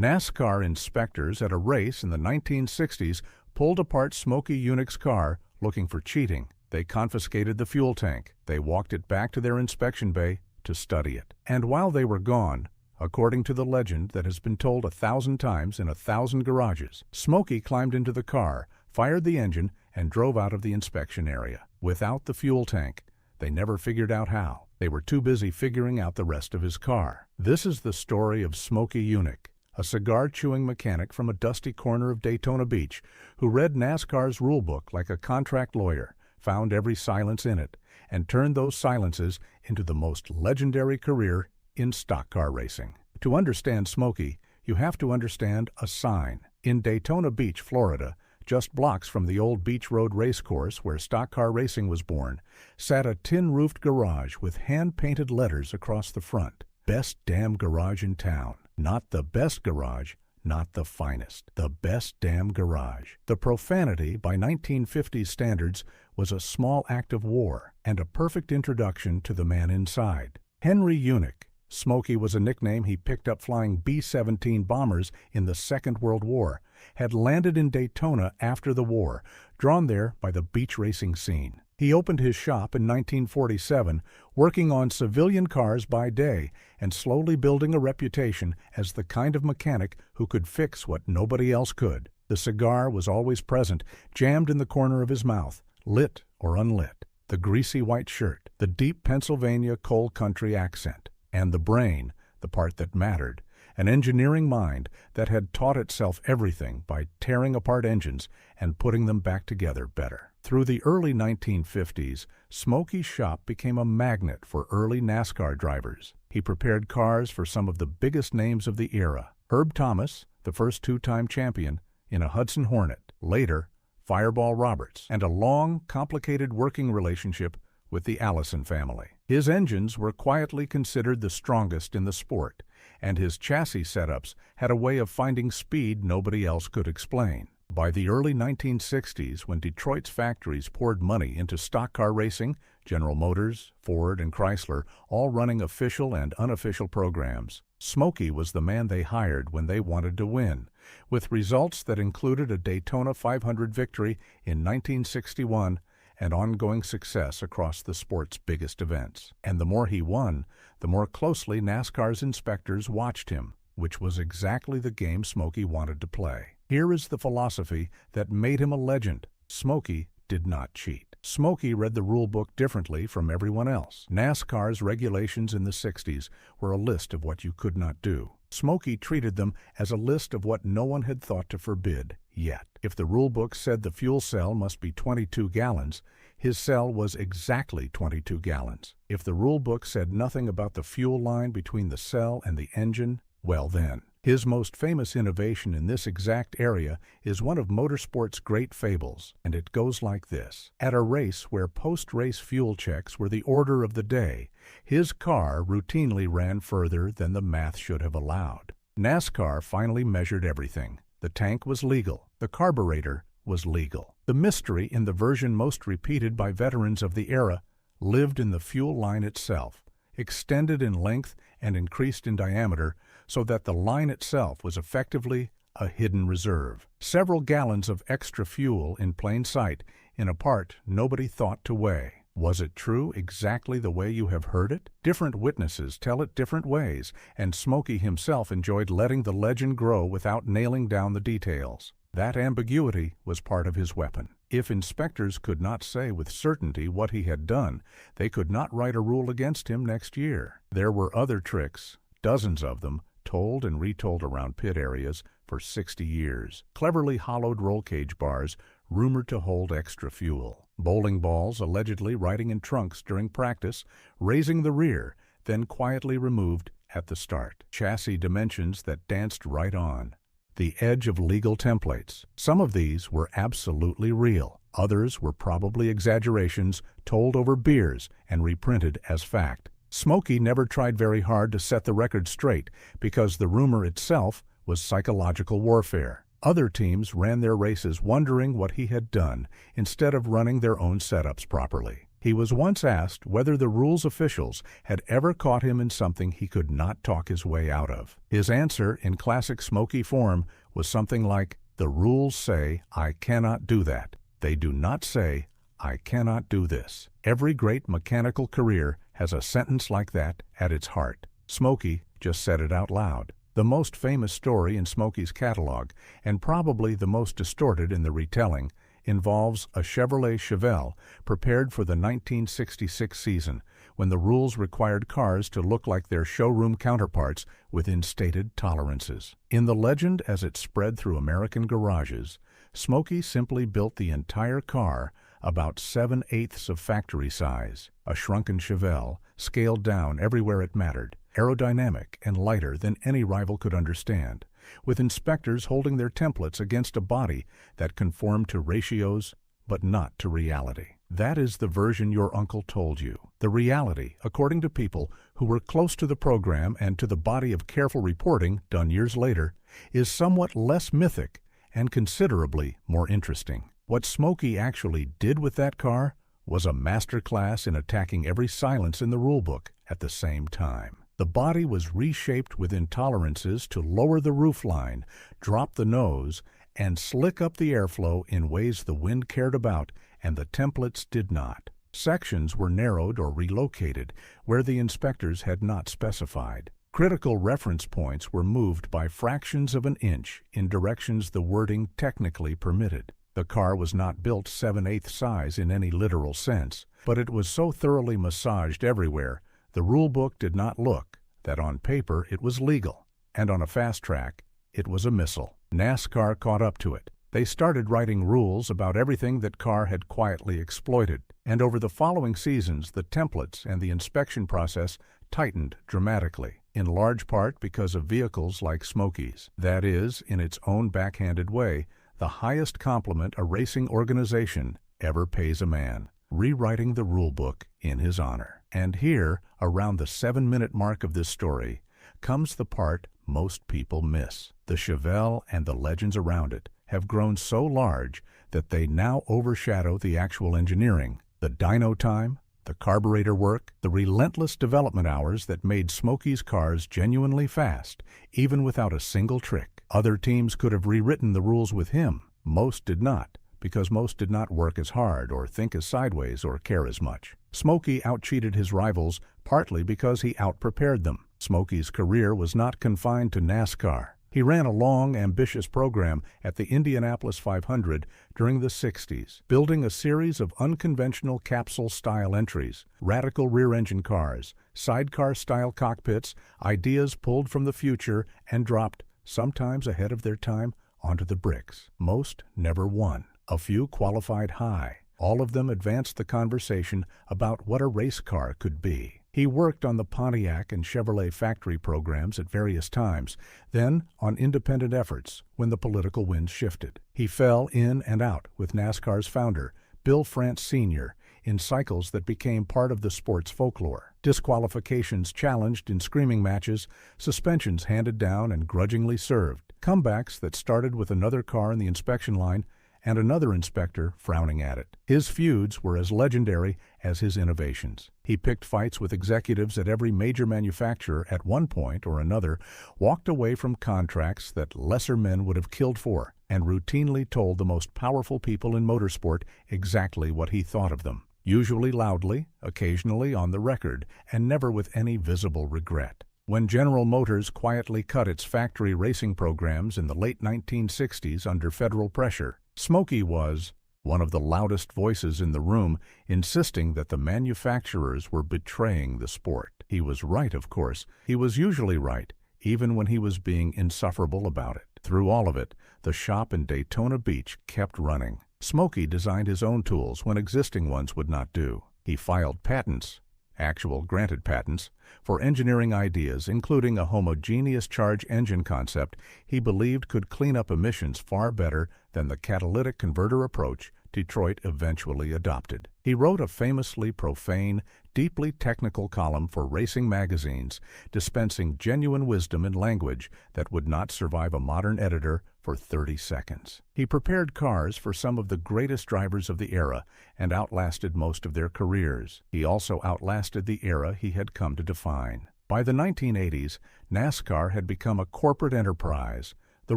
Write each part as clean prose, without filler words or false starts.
NASCAR inspectors at a race in the 1960s pulled apart Smokey Yunick's car looking for cheating. They confiscated the fuel tank. They walked it back to their inspection bay to study it. And while they were gone, according to the legend that has been told 1,000 times in 1,000 garages, Smokey climbed into the car, fired the engine, and drove out of the inspection area. Without the fuel tank, they never figured out how. They were too busy figuring out the rest of his car. This is the story of Smokey Yunick, a cigar-chewing mechanic from a dusty corner of Daytona Beach who read NASCAR's rulebook like a contract lawyer, found every silence in it, and turned those silences into the most legendary career in stock car racing. To understand Smokey, you have to understand a sign. In Daytona Beach, Florida, just blocks from the old Beach Road racecourse where stock car racing was born, sat a tin-roofed garage with hand-painted letters across the front. Best damn garage in town. Not the best garage, not the finest. The best damn garage. The profanity, by 1950s standards, was a small act of war and a perfect introduction to the man inside. Henry Yunick. Smokey was a nickname he picked up flying B-17 bombers in the Second World War, had landed in Daytona after the war, drawn there by the beach racing scene. He opened his shop in 1947, working on civilian cars by day and slowly building a reputation as the kind of mechanic who could fix what nobody else could. The cigar was always present, jammed in the corner of his mouth, lit or unlit. The greasy white shirt, the deep Pennsylvania coal country accent, and the brain, the part that mattered, an engineering mind that had taught itself everything by tearing apart engines and putting them back together better. Through the early 1950s, Smokey's shop became a magnet for early NASCAR drivers. He prepared cars for some of the biggest names of the era. Herb Thomas, the first two-time champion, in a Hudson Hornet, later Fireball Roberts, and a long, complicated working relationship with the Allison family. His engines were quietly considered the strongest in the sport, and his chassis setups had a way of finding speed nobody else could explain. By the early 1960s, when Detroit's factories poured money into stock car racing, General Motors, Ford, and Chrysler all running official and unofficial programs, Smokey was the man they hired when they wanted to win, with results that included a Daytona 500 victory in 1961 and ongoing success across the sport's biggest events. And the more he won, the more closely NASCAR's inspectors watched him, which was exactly the game Smokey wanted to play. Here is the philosophy that made him a legend. Smokey did not cheat. Smokey read the rulebook differently from everyone else. NASCAR's regulations in the 60s were a list of what you could not do. Smokey treated them as a list of what no one had thought to forbid yet. If the rulebook said the fuel cell must be 22 gallons, his cell was exactly 22 gallons. If the rulebook said nothing about the fuel line between the cell and the engine, well then. His most famous innovation in this exact area is one of motorsport's great fables, and it goes like this. At a race where post-race fuel checks were the order of the day, his car routinely ran further than the math should have allowed. NASCAR finally measured everything. The tank was legal. The carburetor was legal. The mystery, in the version most repeated by veterans of the era, lived in the fuel line itself, extended in length and increased in diameter so that the line itself was effectively a hidden reserve. Several gallons of extra fuel in plain sight in a part nobody thought to weigh. Was it true exactly the way you have heard it? Different witnesses tell it different ways, and Smokey himself enjoyed letting the legend grow without nailing down the details. That ambiguity was part of his weapon. If inspectors could not say with certainty what he had done, they could not write a rule against him next year. There were other tricks, dozens of them, told and retold around pit areas for 60 years. Cleverly hollowed roll cage bars rumored to hold extra fuel. Bowling balls allegedly riding in trunks during practice, raising the rear, then quietly removed at the start. Chassis dimensions that danced right on. The edge of legal templates. Some of these were absolutely real. Others were probably exaggerations told over beers and reprinted as fact. Smokey never tried very hard to set the record straight because the rumor itself was psychological warfare. Other teams ran their races wondering what he had done instead of running their own setups properly. He was once asked whether the rules officials had ever caught him in something he could not talk his way out of. His answer, in classic Smokey form, was something like, "The rules say I cannot do that. They do not say I cannot do this." Every great mechanical career has a sentence like that at its heart. Smokey just said it out loud. The most famous story in Smokey's catalog, and probably the most distorted in the retelling, involves a Chevrolet Chevelle prepared for the 1966 season, when the rules required cars to look like their showroom counterparts within stated tolerances. In the legend as it spread through American garages, Smokey simply built the entire car about 7/8 of factory size, a shrunken Chevelle, scaled down everywhere it mattered, aerodynamic and lighter than any rival could understand, with inspectors holding their templates against a body that conformed to ratios but not to reality. That is the version your uncle told you. The reality, according to people who were close to the program and to the body of careful reporting done years later, is somewhat less mythic and considerably more interesting. What Smokey actually did with that car was a master class in attacking every silence in the rulebook at the same time. The body was reshaped within tolerances to lower the roofline, drop the nose, and slick up the airflow in ways the wind cared about and the templates did not. Sections were narrowed or relocated where the inspectors had not specified. Critical reference points were moved by fractions of an inch in directions the wording technically permitted. The car was not built 7/8 size in any literal sense, but it was so thoroughly massaged everywhere, the rulebook did not look that on paper it was legal, and on a fast track it was a missile. NASCAR caught up to it. They started writing rules about everything that car had quietly exploited, and over the following seasons the templates and the inspection process tightened dramatically, in large part because of vehicles like Smokey's. That is, in its own backhanded way, the highest compliment a racing organization ever pays a man, rewriting the rulebook in his honor. And here, around the 7-minute mark of this story, comes the part most people miss. The Chevelle and the legends around it have grown so large that they now overshadow the actual engineering, the dyno time, the carburetor work, the relentless development hours that made Smokey's cars genuinely fast, even without a single trick. Other teams could have rewritten the rules with him. Most did not, because most did not work as hard or think as sideways or care as much. Smokey outcheated his rivals partly because he outprepared them. Smokey's career was not confined to NASCAR. He ran a long, ambitious program at the Indianapolis 500 during the 60s, building a series of unconventional capsule-style entries, radical rear-engine cars, sidecar-style cockpits, ideas pulled from the future and dropped, sometimes ahead of their time, onto the bricks. Most never won. A few qualified high. All of them advanced the conversation about what a race car could be. He worked on the Pontiac and Chevrolet factory programs at various times, then on independent efforts when the political winds shifted. He fell in and out with NASCAR's founder, Bill France Sr., in cycles that became part of the sport's folklore. Disqualifications challenged in screaming matches, suspensions handed down and grudgingly served, comebacks that started with another car in the inspection line and another inspector frowning at it. His feuds were as legendary as his innovations. He picked fights with executives at every major manufacturer at one point or another, walked away from contracts that lesser men would have killed for, and routinely told the most powerful people in motorsport exactly what he thought of them, usually loudly, occasionally on the record, and never with any visible regret. When General Motors quietly cut its factory racing programs in the late 1960s under federal pressure, Smokey was one of the loudest voices in the room, insisting that the manufacturers were betraying the sport. He was right, of course. He was usually right, even when he was being insufferable about it. Through all of it, the shop in Daytona Beach kept running. Smokey designed his own tools when existing ones would not do. He filed patents, actual granted patents, for engineering ideas, including a homogeneous charge engine concept he believed could clean up emissions far better than the catalytic converter approach Detroit eventually adopted. He wrote a famously profane, deeply technical column for racing magazines, dispensing genuine wisdom in language that would not survive a modern editor for 30 seconds. He prepared cars for some of the greatest drivers of the era and outlasted most of their careers. He also outlasted the era he had come to define. By the 1980s, NASCAR had become a corporate enterprise, the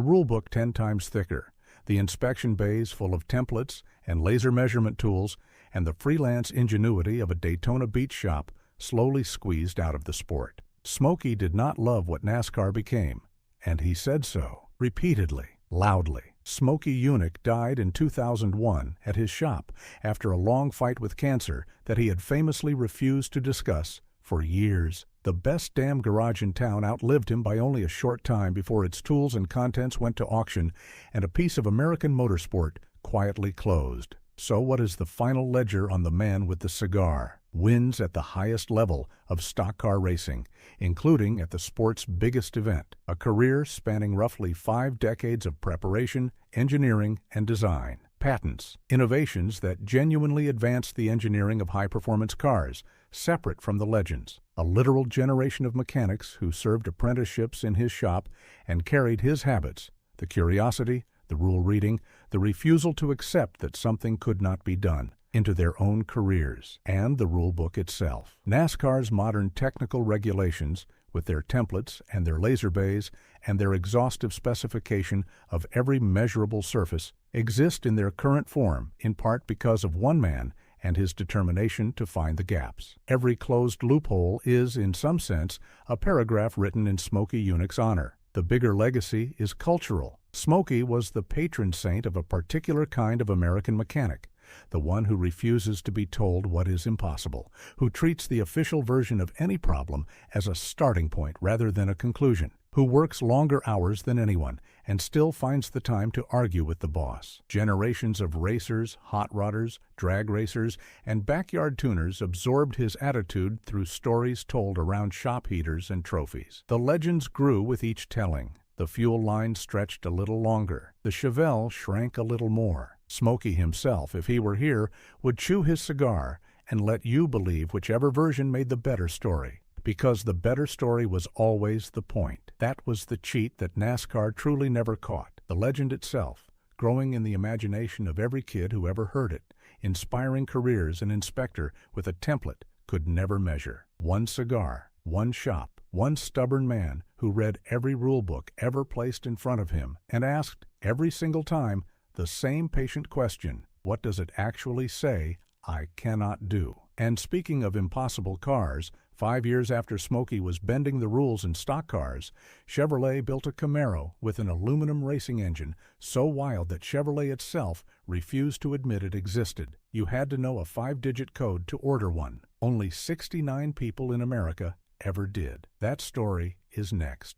rulebook 10 times thicker, the inspection bays full of templates and laser measurement tools, and the freelance ingenuity of a Daytona Beach shop slowly squeezed out of the sport. Smokey did not love what NASCAR became, and he said so, repeatedly, loudly. Smokey Yunick died in 2001 at his shop after a long fight with cancer that he had famously refused to discuss for years. The best damn garage in town outlived him by only a short time before its tools and contents went to auction and a piece of American motorsport quietly closed. So what is the final ledger on the man with the cigar? Wins at the highest level of stock car racing, including at the sport's biggest event, a career spanning roughly 5 decades of preparation, engineering, and design. Patents, innovations that genuinely advanced the engineering of high-performance cars, separate from the legends. A literal generation of mechanics who served apprenticeships in his shop and carried his habits, the curiosity, the rule reading, the refusal to accept that something could not be done, into their own careers, and the rule book itself. NASCAR's modern technical regulations, with their templates and their laser bays and their exhaustive specification of every measurable surface, exist in their current form in part because of one man and his determination to find the gaps. Every closed loophole is, in some sense, a paragraph written in Smokey Yunick's honor. The bigger legacy is cultural. Smokey was the patron saint of a particular kind of American mechanic, the one who refuses to be told what is impossible, who treats the official version of any problem as a starting point rather than a conclusion, who works longer hours than anyone and still finds the time to argue with the boss. Generations of racers, hot rodders, drag racers, and backyard tuners absorbed his attitude through stories told around shop heaters and trophies. The legends grew with each telling. The fuel line stretched a little longer. The Chevelle shrank a little more. Smokey himself, if he were here, would chew his cigar and let you believe whichever version made the better story, because the better story was always the point. That was the cheat that NASCAR truly never caught. The legend itself, growing in the imagination of every kid who ever heard it, inspiring careers an inspector with a template could never measure. One cigar, one shop, one stubborn man who read every rule book ever placed in front of him and asked, every single time, the same patient question: what does it actually say I cannot do? And speaking of impossible cars, 5 years after Smokey was bending the rules in stock cars, Chevrolet built a Camaro with an aluminum racing engine so wild that Chevrolet itself refused to admit it existed. You had to know a 5-digit code to order one. Only 69 people in America ever did. That story is next.